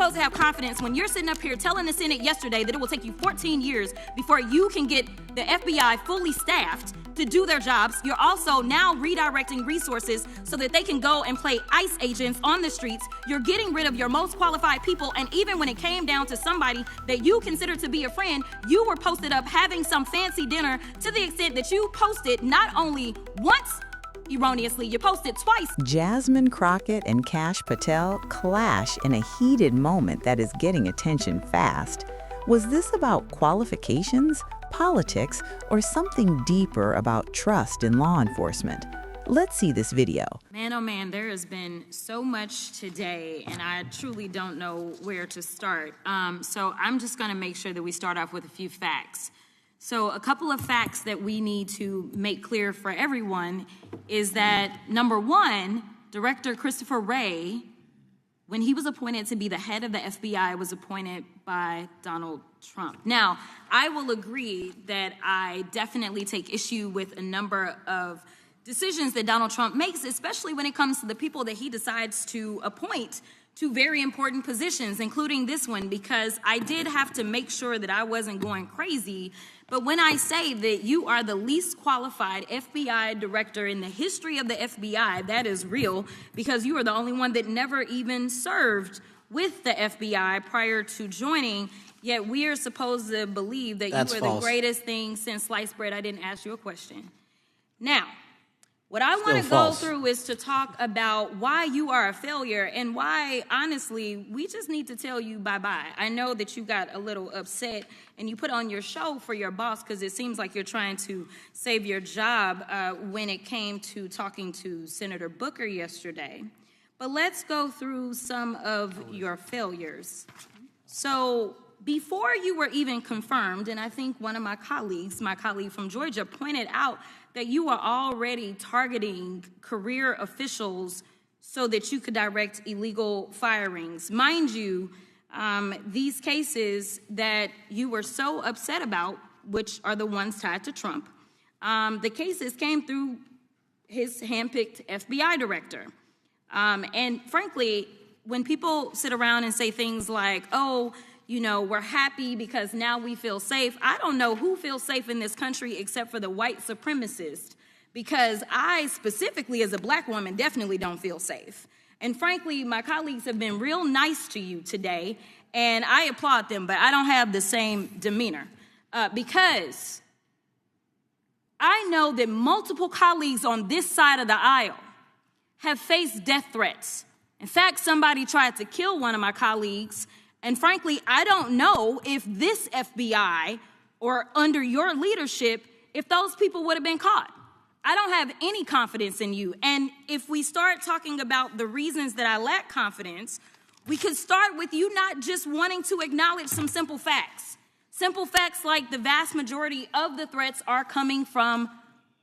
supposed to have confidence when you're sitting up here telling the Senate yesterday that it will take you 14 years before you can get the FBI fully staffed to do their jobs? You're also now redirecting resources so that they can go and play ICE agents on the streets. You're getting rid of your most qualified people, and even when it came down to somebody that you consider to be a friend, you were posted up having some fancy dinner to the extent that you posted not only once, erroneously, you posted twice. Jasmine, Crockett, and Kash Patel clash in a heated moment that is getting attention fast. Was this about qualifications, politics, or something deeper about trust in law enforcement? Let's see this video. Man, oh man, there has been so much today, and I truly don't know where to start. So I'm just going to make sure that we start off with a few facts. So a couple of facts that we need to make clear for everyone is that, number one, Director Christopher Wray, when he was appointed to be the head of the FBI, was appointed by Donald Trump. Now, I will agree that I definitely take issue with a number of decisions that Donald Trump makes, especially when it comes to the people that he decides to appoint to very important positions, including this one, because I did have to make sure that I wasn't going crazy. But when I say that you are the least qualified FBI director in the history of the FBI, that is real, because you are the only one that never even served with the FBI prior to joining, yet we are supposed to believe that you are the greatest thing since sliced bread. I didn't ask you a question. Now, what I want to go through is to talk about why you are a failure and why, honestly, we just need to tell you bye-bye. I know that you got a little upset and you put on your show for your boss because it seems like you're trying to save your job when it came to talking to Senator Booker yesterday. But let's go through some of your failures. So before you were even confirmed, and I think one of my colleague from Georgia, pointed out that you are already targeting career officials so that you could direct illegal firings. Mind you, these cases that you were so upset about, which are the ones tied to Trump, the cases came through his handpicked FBI director. And frankly, when people sit around and say things like, oh, you know, we're happy because now we feel safe. I don't know who feels safe in this country except for the white supremacists, because I specifically as a black woman definitely don't feel safe. And frankly, my colleagues have been real nice to you today, and I applaud them, but I don't have the same demeanor because I know that multiple colleagues on this side of the aisle have faced death threats. In fact, somebody tried to kill one of my colleagues. And frankly, I don't know if this FBI or under your leadership, if those people would have been caught. I don't have any confidence in you. And if we start talking about the reasons that I lack confidence, we could start with you not just wanting to acknowledge some simple facts. Simple facts like the vast majority of the threats are coming from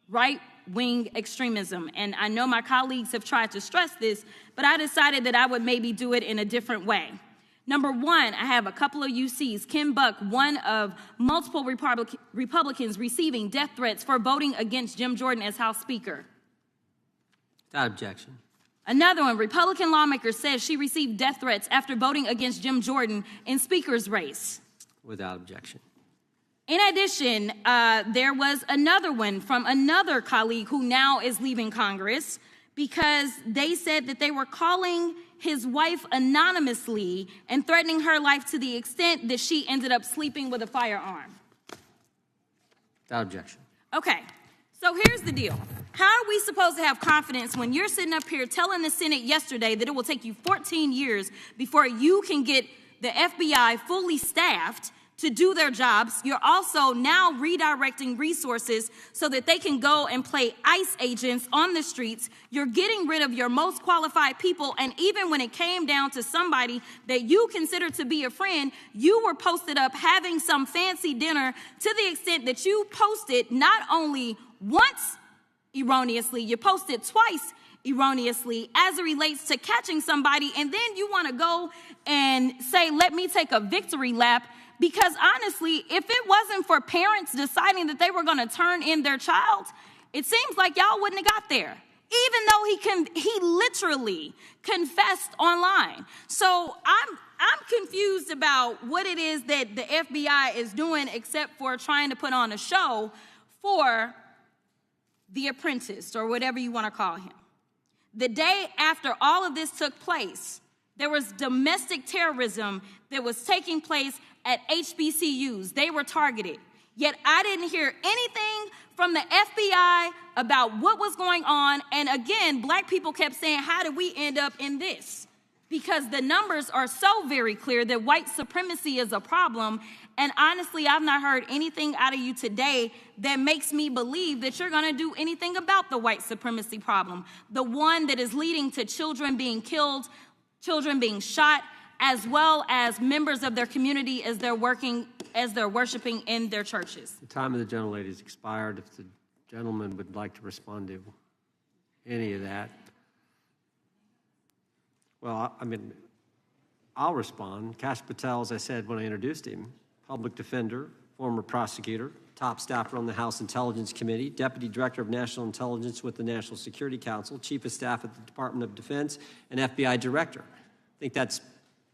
right-wing extremism. And I know my colleagues have tried to stress this, but I decided that I would maybe do it in a different way. Number one, I have a couple of UCs. Kim Buck, one of multiple Republicans receiving death threats for voting against Jim Jordan as House Speaker. Without objection. Another one, Republican lawmaker says she received death threats after voting against Jim Jordan in Speaker's race. Without objection. In addition, there was another one from another colleague who now is leaving Congress because they said that they were calling his wife anonymously and threatening her life to the extent that she ended up sleeping with a firearm. Without objection. Okay, so here's the deal. How are we supposed to have confidence when you're sitting up here telling the Senate yesterday that it will take you 14 years before you can get the FBI fully staffed to do their jobs? You're also now redirecting resources so that they can go and play ICE agents on the streets. You're getting rid of your most qualified people. And even when it came down to somebody that you consider to be a friend, you were posted up having some fancy dinner to the extent that you posted not only once erroneously, you posted twice erroneously as it relates to catching somebody. And then you want to go and say, let me take a victory lap. Because honestly, if it wasn't for parents deciding that they were going to turn in their child, it seems like y'all wouldn't have got there, even though he literally confessed online. So I'm confused about what it is that the FBI is doing except for trying to put on a show for the apprentice, or whatever you want to call him. The day after all of this took place, there was domestic terrorism that was taking place at HBCUs. They were targeted. Yet I didn't hear anything from the FBI about what was going on. And again, black people kept saying, how did we end up in this? Because the numbers are so very clear that white supremacy is a problem. And honestly, I've not heard anything out of you today that makes me believe that you're going to do anything about the white supremacy problem, the one that is leading to children being killed, children being shot, as well as members of their community as they're worshiping in their churches. The time of the gentlelady has expired. If the gentleman would like to respond to any of that. Well, I mean, I'll respond. Kash Patel, as I said when I introduced him, public defender, former prosecutor, top staffer on the House Intelligence Committee, Deputy Director of National Intelligence with the National Security Council, Chief of Staff at the Department of Defense, and FBI Director. I think that's a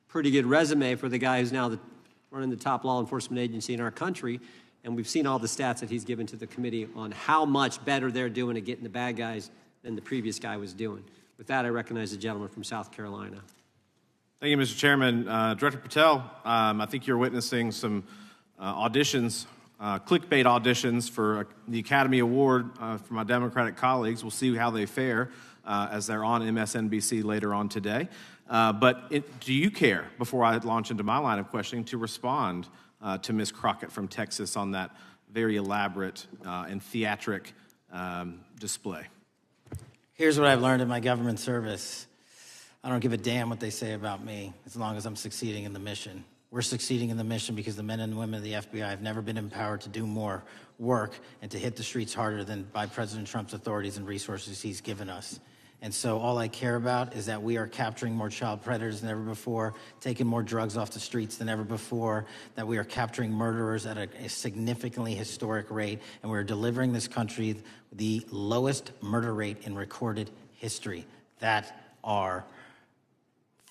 pretty good resume for the guy who's now running the top law enforcement agency in our country, and we've seen all the stats that he's given to the committee on how much better they're doing at getting the bad guys than the previous guy was doing. With that, I recognize the gentleman from South Carolina. Thank you, Mr. Chairman. Director Patel, I think you're witnessing some auditions, clickbait auditions for the Academy Award for my Democratic colleagues. We'll see how they fare as they're on MSNBC later on today. Do you care, before I launch into my line of questioning, to respond to Ms. Crockett from Texas on that very elaborate and theatric display? Here's what I've learned in my government service. I don't give a damn what they say about me as long as I'm succeeding in the mission. We're succeeding in the mission because the men and women of the FBI have never been empowered to do more work and to hit the streets harder than by President Trump's authorities and resources he's given us. And so all I care about is that we are capturing more child predators than ever before, taking more drugs off the streets than ever before, that we are capturing murderers at a significantly historic rate, and we're delivering this country the lowest murder rate in recorded history. That are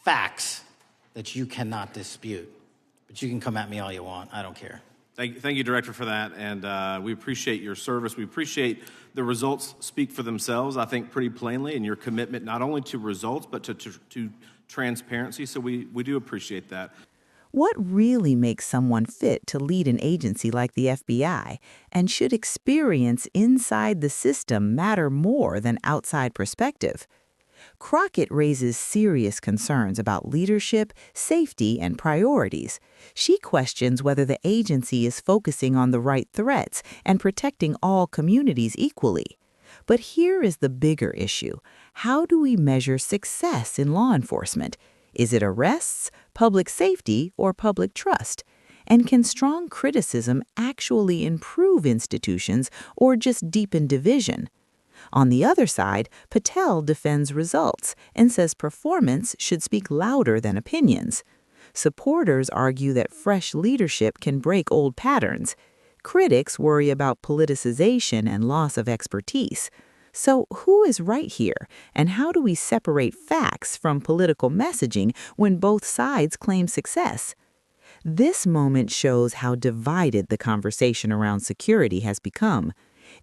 facts that you cannot dispute. But you can come at me all you want. I don't care. Thank you, Director, for that, and we appreciate your service. We appreciate the results speak for themselves, I think, pretty plainly, and your commitment not only to results, but to transparency, so we do appreciate that. What really makes someone fit to lead an agency like the FBI? And should experience inside the system matter more than outside perspective? Crockett raises serious concerns about leadership, safety, and priorities. She questions whether the agency is focusing on the right threats and protecting all communities equally. But here is the bigger issue. How do we measure success in law enforcement? Is it arrests, public safety, or public trust? And can strong criticism actually improve institutions or just deepen division? On the other side, Patel defends results and says performance should speak louder than opinions. Supporters argue that fresh leadership can break old patterns. Critics worry about politicization and loss of expertise. So who is right here, and how do we separate facts from political messaging when both sides claim success? This moment shows how divided the conversation around security has become.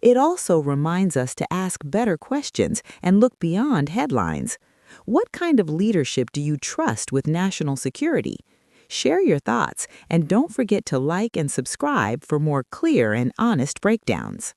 It also reminds us to ask better questions and look beyond headlines. What kind of leadership do you trust with national security? Share your thoughts, and don't forget to like and subscribe for more clear and honest breakdowns.